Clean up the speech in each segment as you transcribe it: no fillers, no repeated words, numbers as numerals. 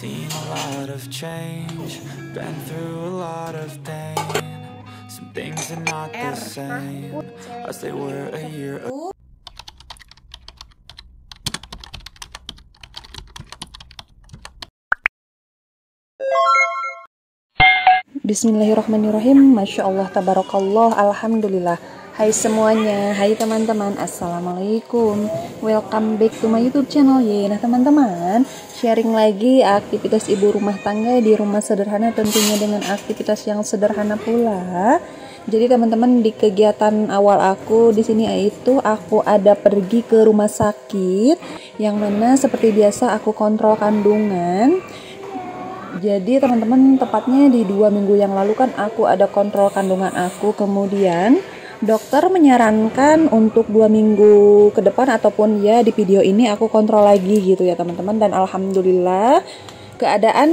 Seen a lot of change, been through a lot of pain. Some things are not the same as they were a year ago. Bismillahirrahmanirrahim. Masya Allah, tabarakallah, alhamdulillah. Hai semuanya, hai teman-teman, assalamualaikum. Welcome back to my YouTube channel ya. Nah teman-teman, sharing lagi aktivitas ibu rumah tangga di rumah sederhana, tentunya dengan aktivitas yang sederhana pula. Jadi teman-teman, di kegiatan awal aku di sini yaitu aku ada pergi ke rumah sakit, yang mana seperti biasa aku kontrol kandungan. Jadi teman-teman, tepatnya di 2 minggu yang lalu kan aku ada kontrol kandungan aku. Kemudian dokter menyarankan untuk 2 minggu ke depan ataupun ya di video ini aku kontrol lagi gitu ya teman-teman. Dan alhamdulillah keadaan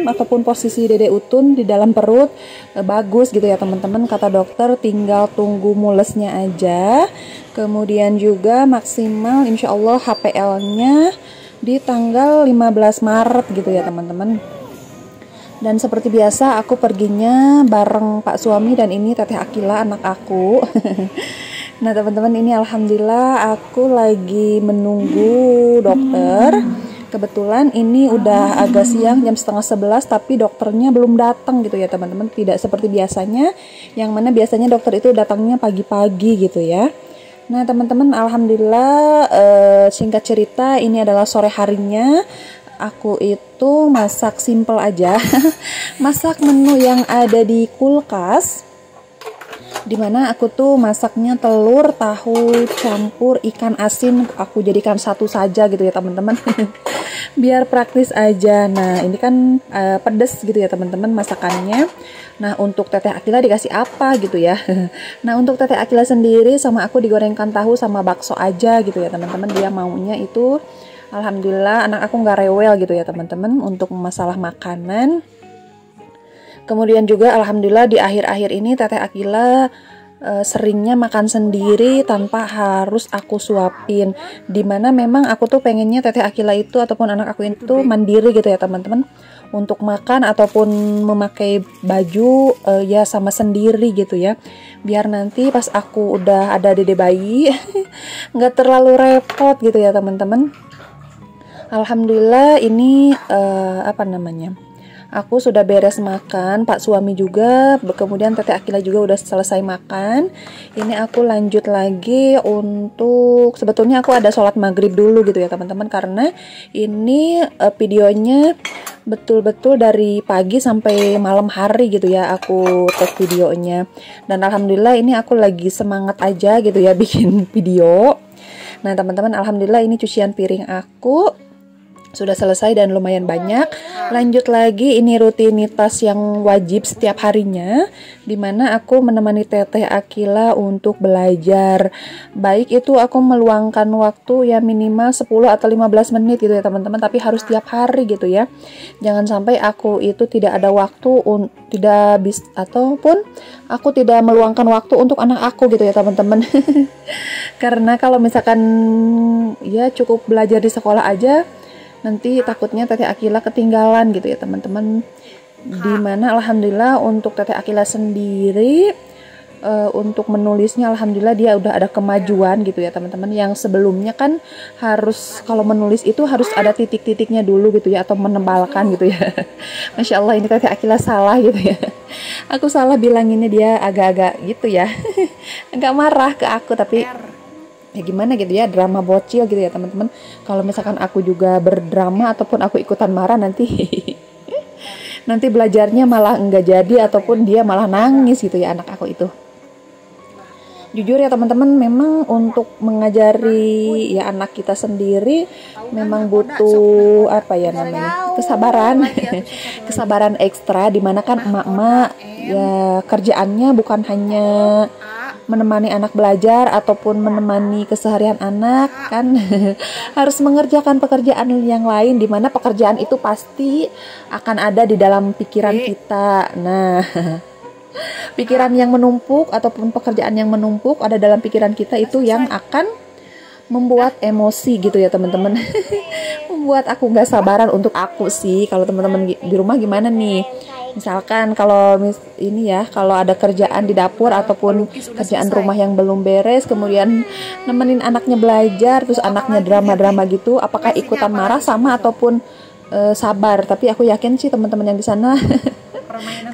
ataupun posisi Dede Utun di dalam perut bagus gitu ya teman-teman. Kata dokter tinggal tunggu mulesnya aja. Kemudian juga maksimal insya Allah HPL-nya di tanggal 15 Maret gitu ya teman-teman. Dan seperti biasa aku perginya bareng Pak suami dan ini Teteh Akila anak aku. Nah teman-teman, ini alhamdulillah aku lagi menunggu dokter. Kebetulan ini udah agak siang, jam setengah 11, tapi dokternya belum datang gitu ya teman-teman. Tidak seperti biasanya, yang mana biasanya dokter itu datangnya pagi-pagi gitu ya. Nah teman-teman, alhamdulillah singkat cerita ini adalah sore harinya. Aku itu masak simple aja. Masak menu yang ada di kulkas, dimana aku tuh masaknya telur, tahu, campur ikan asin. Aku jadikan satu saja gitu ya teman-teman. Biar praktis aja. Nah ini kan pedes gitu ya teman-teman masakannya. Nah untuk Teteh Akila dikasih apa gitu ya. Nah untuk Teteh Akila sendiri sama aku digorengkan tahu sama bakso aja gitu ya teman-teman. Dia maunya itu, alhamdulillah anak aku nggak rewel gitu ya teman-teman untuk masalah makanan. Kemudian juga alhamdulillah di akhir-akhir ini Teteh Akila seringnya makan sendiri tanpa harus aku suapin. Dimana memang aku tuh pengennya Teteh Akila itu ataupun anak aku itu mandiri gitu ya teman-teman. Untuk makan ataupun memakai baju ya sama sendiri gitu ya. Biar nanti pas aku udah ada dede bayi nggak terlalu repot gitu ya teman-teman. Alhamdulillah ini aku sudah beres makan, Pak suami juga, kemudian Teteh Akila juga udah selesai makan. Ini aku lanjut lagi untuk, sebetulnya aku ada sholat maghrib dulu gitu ya teman-teman, karena ini videonya betul-betul dari pagi sampai malam hari gitu ya aku take videonya. Dan alhamdulillah ini aku lagi semangat aja gitu ya bikin video. Nah teman-teman, alhamdulillah ini cucian piring aku sudah selesai dan lumayan banyak. Lanjut lagi, ini rutinitas yang wajib setiap harinya, dimana aku menemani Teteh Akila untuk belajar. Baik itu aku meluangkan waktu ya minimal 10 atau 15 menit gitu ya teman-teman, tapi harus tiap hari gitu ya. Jangan sampai aku itu tidak ada waktu, ataupun aku tidak meluangkan waktu untuk anak aku gitu ya teman-teman. Karena kalau misalkan ya cukup belajar di sekolah aja, nanti takutnya Teteh Akila ketinggalan gitu ya teman-teman. Dimana alhamdulillah untuk Teteh Akila sendiri untuk menulisnya alhamdulillah dia udah ada kemajuan gitu ya teman-teman. Yang sebelumnya kan harus, kalau menulis itu harus ada titik-titiknya dulu gitu ya, atau menebalkan gitu ya. Masya Allah, ini Teteh Akila salah gitu ya. Aku salah bilanginnya, dia agak-agak gitu ya. Agak marah ke aku, tapi ya gimana gitu ya, drama bocil gitu ya teman-teman. Kalau misalkan aku juga berdrama ataupun aku ikutan marah, nanti nanti belajarnya malah enggak jadi ataupun dia malah nangis gitu ya anak aku itu. Jujur ya teman-teman, memang untuk mengajari ya anak kita sendiri memang butuh kesabaran. Kesabaran ekstra, dimana kan emak-emak ya kerjaannya bukan hanya menemani anak belajar ataupun menemani keseharian anak kan. Harus mengerjakan pekerjaan yang lain, dimana pekerjaan itu pasti akan ada di dalam pikiran kita. Nah pikiran yang menumpuk ataupun pekerjaan yang menumpuk ada dalam pikiran kita itu yang akan membuat emosi gitu ya teman-teman. Membuat aku nggak sabaran untuk aku sih. Kalau teman-teman di rumah gimana nih? Misalkan kalau ini ya, kalau ada kerjaan di dapur ataupun kerjaan rumah yang belum beres, kemudian nemenin anaknya belajar, terus anaknya drama-drama gitu, apakah ikutan marah sama ataupun sabar? Tapi aku yakin sih teman-teman yang di sana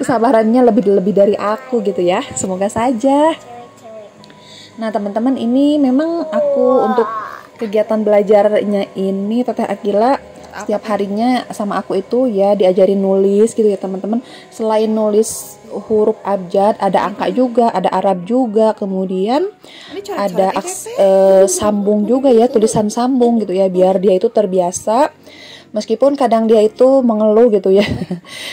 kesabarannya lebih dari aku gitu ya. Semoga saja. Nah teman-teman, ini memang aku untuk kegiatan belajarnya ini Teteh Akila setiap harinya sama aku itu ya diajarin nulis gitu ya teman-teman. Selain nulis huruf abjad, ada angka juga, ada Arab juga, kemudian ada sambung juga ya, tulisan sambung gitu ya, biar dia itu terbiasa. Meskipun kadang dia itu mengeluh gitu ya,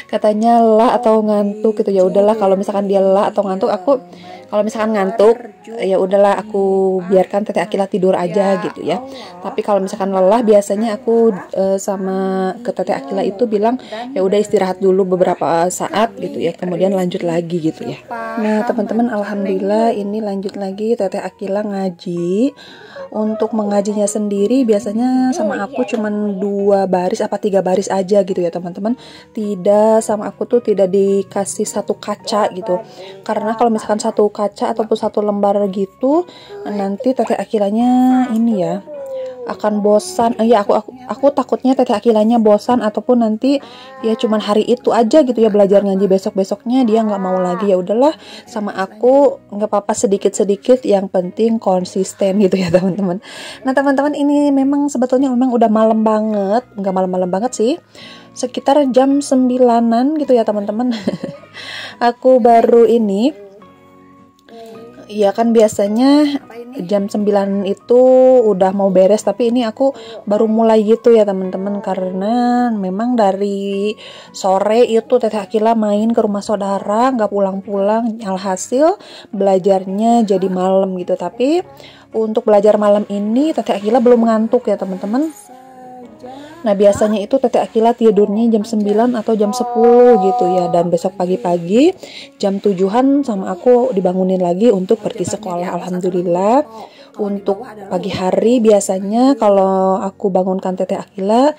katanya lelah atau ngantuk gitu, ya udahlah kalau misalkan dia lelah atau ngantuk, aku kalau misalkan ngantuk ya udahlah aku biarkan Teteh Akila tidur aja gitu ya. Tapi kalau misalkan lelah biasanya aku sama ke Teteh Akila itu bilang ya udah istirahat dulu beberapa saat gitu ya, kemudian lanjut lagi gitu ya. Nah teman-teman, alhamdulillah ini lanjut lagi Teteh Akila ngaji. Untuk mengajinya sendiri biasanya sama aku cuman 2 baris apa 3 baris aja gitu ya teman-teman. Tidak, sama aku tuh tidak dikasih satu kaca gitu. Karena kalau misalkan satu kaca ataupun satu lembar gitu, nanti Teteh Akilanya ini ya akan bosan. Ya aku takutnya Teteh Akilanya bosan ataupun nanti ya cuman hari itu aja gitu ya belajar ngaji, besoknya dia nggak mau lagi. Ya udahlah, sama aku nggak apa-apa sedikit yang penting konsisten gitu ya teman-teman. Nah teman-teman, ini memang sebetulnya memang udah malam banget, nggak malam-malam banget sih, sekitar jam 9-an gitu ya teman-teman. Aku baru ini ya kan biasanya jam 9 itu udah mau beres, tapi ini aku baru mulai gitu ya teman-teman, karena memang dari sore itu Teteh Akila main ke rumah saudara, nggak pulang-pulang, alhasil belajarnya jadi malam gitu. Tapi untuk belajar malam ini Teteh Akila belum ngantuk ya teman-teman. Nah biasanya itu Teteh Akila tidurnya jam 9 atau jam 10 gitu ya, dan besok pagi-pagi jam 7-an sama aku dibangunin lagi untuk pergi sekolah. Alhamdulillah untuk pagi hari biasanya kalau aku bangunkan Teteh Akila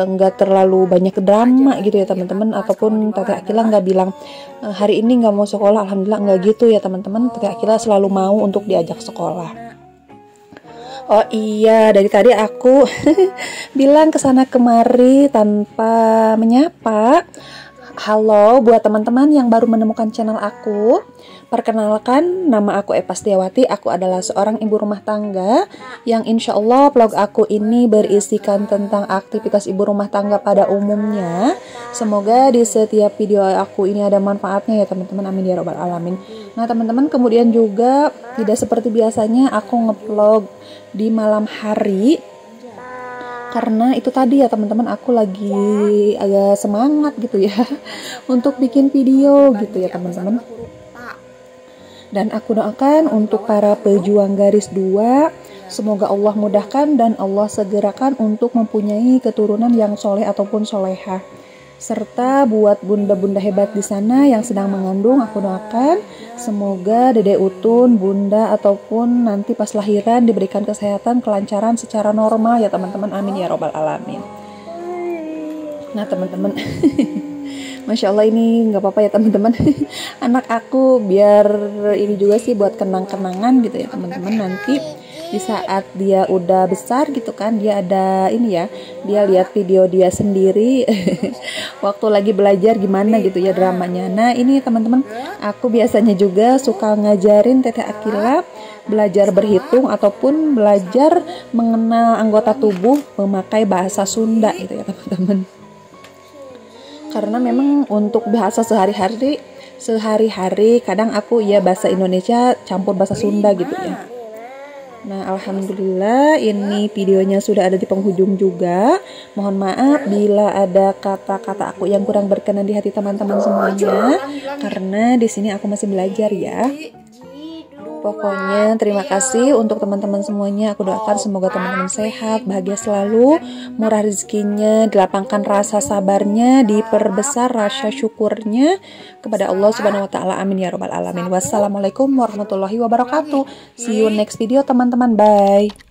nggak terlalu banyak drama gitu ya teman-teman, ataupun Teteh Akila nggak bilang hari ini nggak mau sekolah. Alhamdulillah nggak gitu ya teman-teman, Teteh Akila selalu mau untuk diajak sekolah. Oh iya, dari tadi aku bilang kesana kemari tanpa menyapa. Halo buat teman-teman yang baru menemukan channel aku. Perkenalkan, nama aku Eva Setiawati. Aku adalah seorang ibu rumah tangga yang insya Allah vlog aku ini berisikan tentang aktivitas ibu rumah tangga pada umumnya. Semoga di setiap video aku ini ada manfaatnya ya teman-teman, amin ya robbal alamin. Nah teman-teman, kemudian juga tidak seperti biasanya aku ngevlog di malam hari, karena itu tadi ya teman-teman, aku lagi agak semangat gitu ya untuk bikin video gitu ya teman-teman. Dan aku doakan untuk para pejuang garis 2, semoga Allah mudahkan dan Allah segerakan untuk mempunyai keturunan yang soleh ataupun soleha. Serta buat bunda-bunda hebat di sana yang sedang mengandung, aku doakan semoga Dede Utun, bunda ataupun nanti pas lahiran diberikan kesehatan, kelancaran secara normal ya teman-teman, amin ya robbal alamin. Nah teman-teman, Masya Allah ini nggak apa-apa ya teman-teman. Anak aku biar ini juga sih buat kenang-kenangan gitu ya teman-teman, nanti di saat dia udah besar gitu kan, dia ada ini ya, dia lihat video dia sendiri waktu lagi belajar gimana gitu ya dramanya. Nah ini teman-teman, aku biasanya juga suka ngajarin Teteh Akila belajar berhitung ataupun belajar mengenal anggota tubuh memakai bahasa Sunda gitu ya teman-teman. Karena memang untuk bahasa sehari-hari kadang aku ya bahasa Indonesia campur bahasa Sunda gitu ya. Nah alhamdulillah ini videonya sudah ada di penghujung juga. Mohon maaf bila ada kata-kata aku yang kurang berkenan di hati teman-teman semuanya, karena di sini aku masih belajar ya. Pokoknya terima kasih untuk teman-teman semuanya. Aku doakan semoga teman-teman sehat, bahagia selalu, murah rezekinya, dilapangkan rasa sabarnya, diperbesar rasa syukurnya kepada Allah Subhanahu wa taala. Amin ya robbal alamin. Wassalamualaikum warahmatullahi wabarakatuh. See you next video teman-teman. Bye.